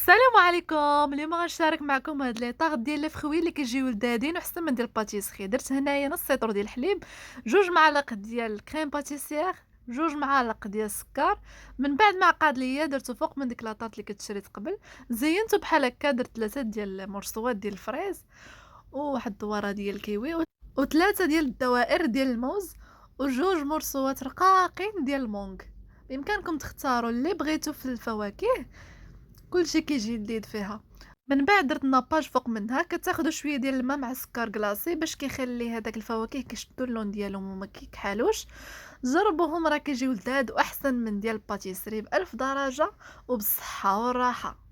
السلام عليكم. اليوم غنشارك معكم هاد لي طاغ ديال لي فخوي اللي كيجيو لذاذين وحسن من ديال الباتيسري. درت هنايا نص سيطور ديال الحليب، 2 معالق ديال الكريم باتيسير، 2 معالق ديال السكر. من بعد ما عقاد ليا درتو فوق من ديك لاطاط اللي كتشريت قبل. زينته بحال هكا، درت 3 ديال المرصوات ديال الفريز، وواحد الدواره ديال الكيوي، و3 ديال الدوائر ديال الموز، وجوج مرصوات رقاقين ديال المونغ. بامكانكم تختاروا اللي بغيتو في الفواكه، كلشي كيجي لذيذ فيها. من بعد درت ناباج فوق منها، كتاخدوا شويه ديال الماء مع السكر كلاصي باش كيخلي هذاك الفواكه كيشدوا اللون ديالهم وما كيكحالوش. جربوهم راه كيجيو لذاذ واحسن من ديال الباتيسري بألف درجه، وبالصحه والراحه.